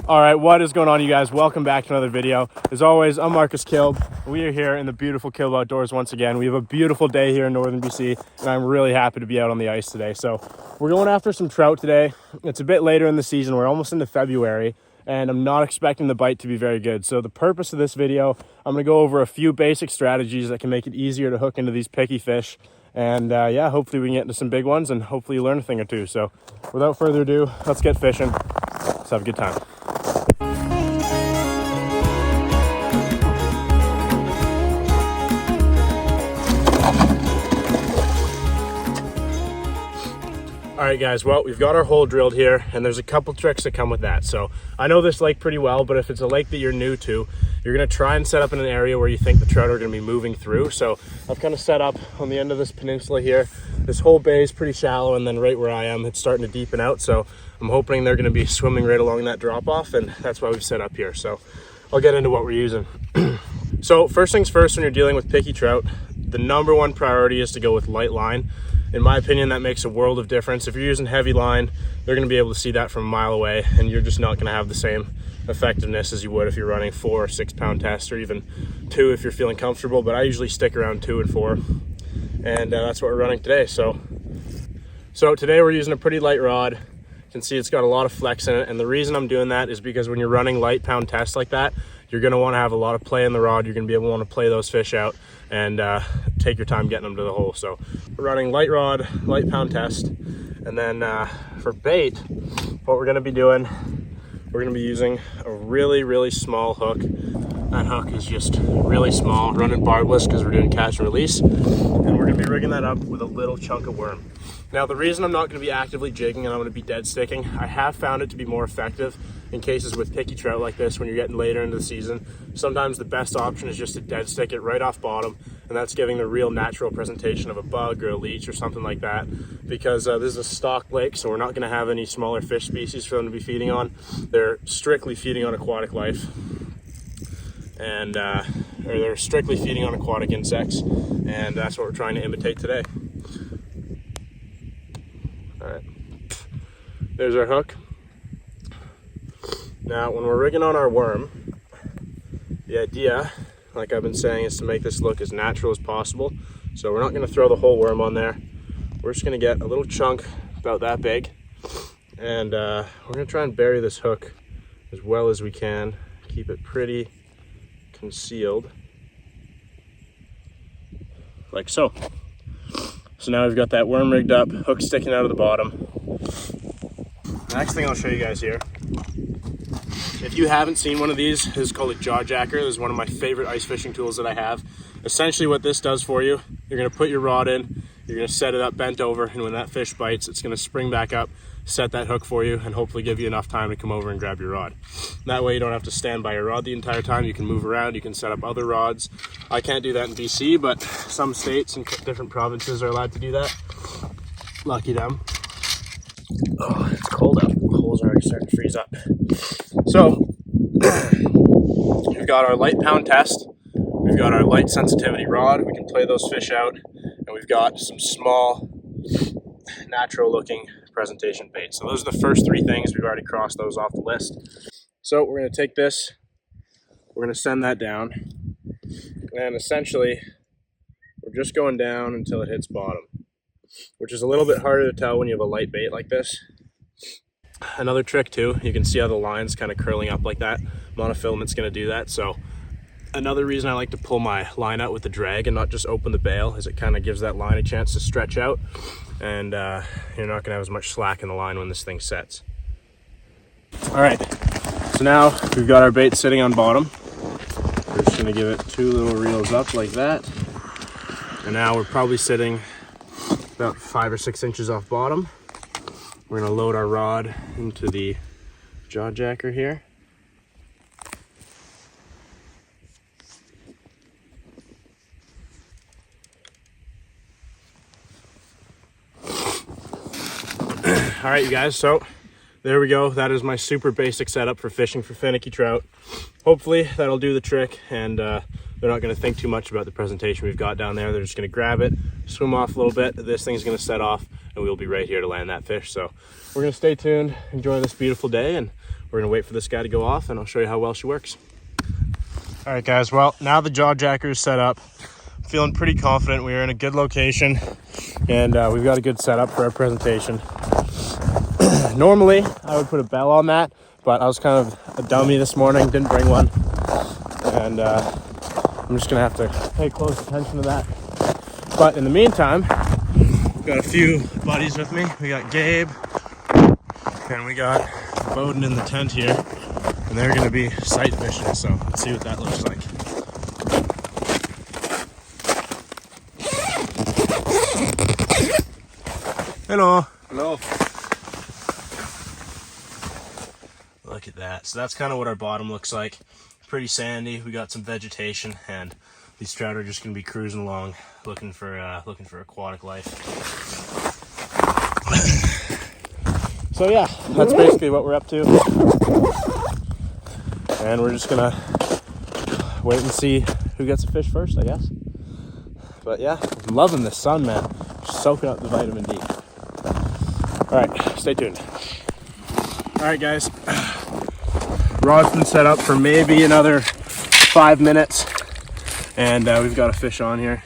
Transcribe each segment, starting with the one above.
All right, what is going on, you guys? Welcome back to another video. As always, I'm Marcus Kilb. We are here in the beautiful Kilb Outdoors once again. We have a beautiful day here in northern BC, and I'm really happy to be out on the ice today. So we're going after some trout today. It's a bit later in the season. We're almost into February, and I'm not expecting the bite to be very good. So the purpose of this video, I'm going to go over a few basic strategies that can make it easier to hook into these picky fish. And yeah, hopefully we can get into some big ones and hopefully learn a thing or two. So without further ado, let's get fishing. Let's have a good time. All right, guys, well, we've got our hole drilled here, and there's a couple tricks that come with that. So I know this lake pretty well, but if it's a lake that you're new to, you're gonna try and set up in an area where you think the trout are gonna be moving through. So I've kind of set up on the end of this peninsula here. This whole bay is pretty shallow, and then right where I am, it's starting to deepen out. So I'm hoping they're gonna be swimming right along that drop off, and that's why we've set up here. So I'll get into what we're using. So first things first, when you're dealing with picky trout, the number one priority is to go with light line. In my opinion, that makes a world of difference. If you're using heavy line, they're gonna be able to see that from a mile away, and you're just not gonna have the same effectiveness as you would if you're running 4 or 6 pound test, or even 2 if you're feeling comfortable, but I usually stick around 2 and 4. And that's what we're running today. So today we're using a pretty light rod. You can see it's got a lot of flex in it, and the reason I'm doing that is because when you're running light pound tests like that, you're gonna wanna have a lot of play in the rod. You're gonna be able to wanna play those fish out and take your time getting them to the hole. So we're running light rod, light pound test. And then for bait, what we're gonna be doing, we're gonna be using a really, really small hook. That hook is just really small, running barbless because we're doing catch and release. And we're gonna be rigging that up with a little chunk of worm. Now, the reason I'm not gonna be actively jigging and I'm gonna be dead sticking, I have found it to be more effective in cases with picky trout like this when you're getting later into the season. Sometimes the best option is just to dead stick it right off bottom, and that's giving the real natural presentation of a bug or a leech or something like that, because this is a stock lake, so we're not gonna have any smaller fish species for them to be feeding on. They're strictly feeding on aquatic life, and or they're strictly feeding on aquatic insects, and that's what we're trying to imitate today. All right, there's our hook. Now, when we're rigging on our worm, the idea, like I've been saying, is to make this look as natural as possible. So we're not gonna throw the whole worm on there. We're just gonna get a little chunk about that big, and we're gonna try and bury this hook as well as we can, keep it pretty concealed, like so. So now we've got that worm rigged up, hook sticking out of the bottom. The next thing I'll show you guys here, if you haven't seen one of these, this is called a jaw jacker. This is one of my favorite ice fishing tools that I have. Essentially what this does for you, you're gonna put your rod in, you're gonna set it up bent over, and when that fish bites, it's gonna spring back up, set that hook for you, and hopefully give you enough time to come over and grab your rod. That way you don't have to stand by your rod the entire time. You can move around, you can set up other rods. I can't do that in BC, but some states and different provinces are allowed to do that. Lucky them. Oh, it's cold out. The holes are already starting to freeze up. So, we've got our light pound test. We've got our light sensitivity rod. We can play those fish out. And we've got some small, natural looking presentation bait. So those are the first 3 things. We've already crossed those off the list. So we're gonna take this, we're gonna send that down. And essentially, we're just going down until it hits bottom, which is a little bit harder to tell when you have a light bait like this. Another trick too, you can see how the line's kind of curling up like that. Monofilament's gonna do that. So another reason I like to pull my line out with the drag and not just open the bail is it kind of gives that line a chance to stretch out, and you're not gonna have as much slack in the line when this thing sets. All right, so now we've got our bait sitting on bottom. We're just gonna give it 2 little reels up like that. And now we're probably sitting about 5 or 6 inches off bottom. We're gonna load our rod into the jaw jacker here. All right, you guys, so there we go. That is my super basic setup for fishing for finicky trout. Hopefully that'll do the trick, and they're not gonna think too much about the presentation we've got down there. They're just gonna grab it, swim off a little bit. This thing's gonna set off, and we'll be right here to land that fish. So we're gonna stay tuned, enjoy this beautiful day, and we're we're gonna wait for this guy to go off and I'll show you how well she works. All right guys, well, now the jaw jacker is set up. Feeling pretty confident. We're in a good location and we've got a good setup for our presentation. Normally I would put a bell on that, but I was kind of a dummy this morning, didn't bring one. And I'm just gonna have to pay close attention to that. But in the meantime, got a few buddies with me. We got Gabe and we got Bowden in the tent here, and they're gonna be sight fishing. So let's see what that looks like. Hello. Hello. Look at that. So that's kind of what our bottom looks like. Pretty sandy. We got some vegetation, and these trout are just going to be cruising along, looking for aquatic life. So yeah, that's basically what we're up to, and we're just gonna wait and see who gets a fish first, I guess. But yeah, I'm loving this sun, man. Just soaking up the vitamin D. All right, stay tuned. All right, guys. Rod's been set up for maybe another 5 minutes, and we've got a fish on here.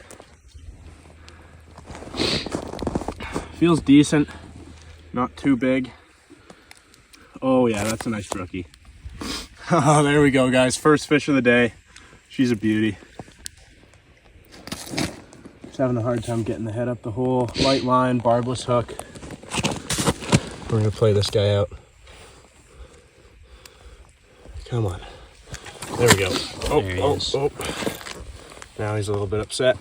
Feels decent, not too big. Oh yeah, that's a nice brookie. Oh, there we go, guys. First fish of the day. She's a beauty. Just having a hard time getting the head up the hole. Light line, barbless hook. We're gonna play this guy out. Come on. There we go. Oh, there he is. Oh. Now he's a little bit upset.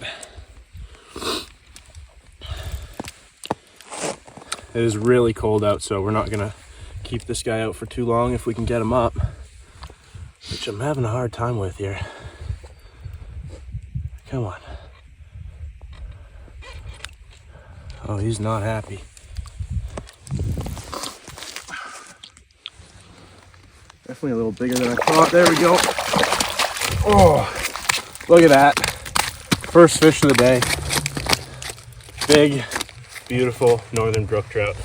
It is really cold out, so we're not gonna keep this guy out for too long if we can get him up, which I'm having a hard time with here. Come on. Oh, he's not happy. Definitely a little bigger than I thought. There we go. Oh, look at that. First fish of the day. Big, beautiful northern brook trout.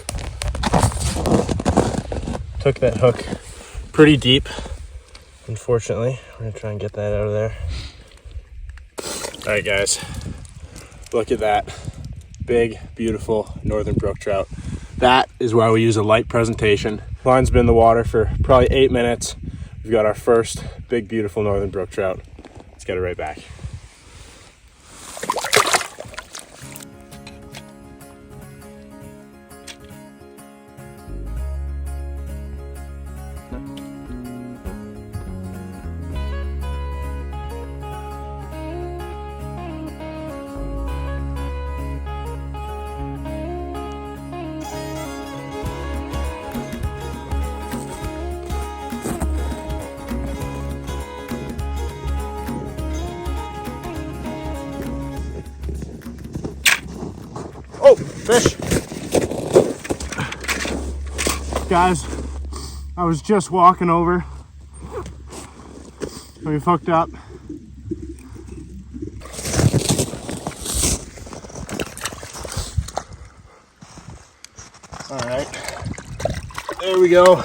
Took that hook pretty deep, unfortunately. We're gonna try and get that out of there. All right, guys, look at that. Big, beautiful northern brook trout. That is why we use a light presentation. Line's been in the water for probably 8 minutes. We've got our first big, beautiful northern brook trout. Let's get it right back. Oh, fish. Guys, I was just walking over. We've hooked up. All right, there we go.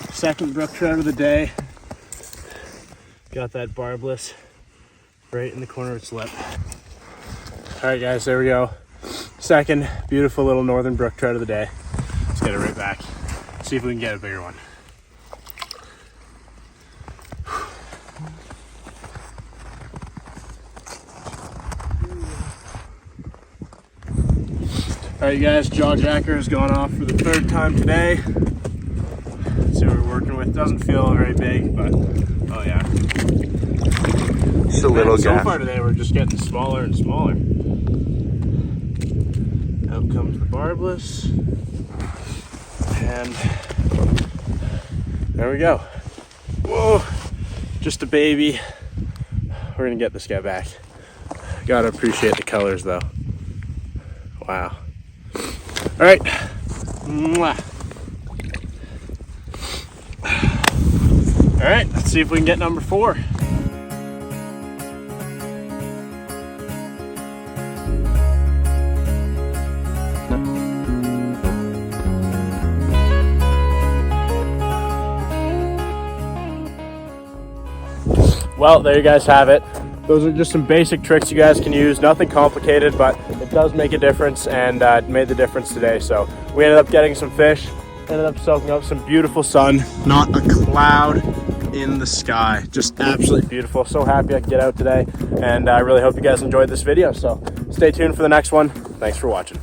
Second brook trout of the day. Got that barbless right in the corner of its lip. All right, guys, there we go. Second beautiful little northern brook trout of the day. Let's get it right back. See if we can get a bigger one. All right, guys, jaw jacker has gone off for the third time today. Let's see what we're working with. Doesn't feel very big, but oh yeah. Just a little guy. So far today, we're just getting smaller and smaller. Out comes the barbless, and there we go. Whoa, just a baby. We're gonna get this guy back. Gotta appreciate the colors though. Wow. All right. Mwah. All right, let's see if we can get number 4. Well, there you guys have it. Those are just some basic tricks you guys can use. Nothing complicated, but it does make a difference, and it made the difference today. So we ended up getting some fish, ended up soaking up some beautiful sun. Not a cloud in the sky. Just absolutely beautiful. So happy I could get out today, and I really hope you guys enjoyed this video. So stay tuned for the next one. Thanks for watching.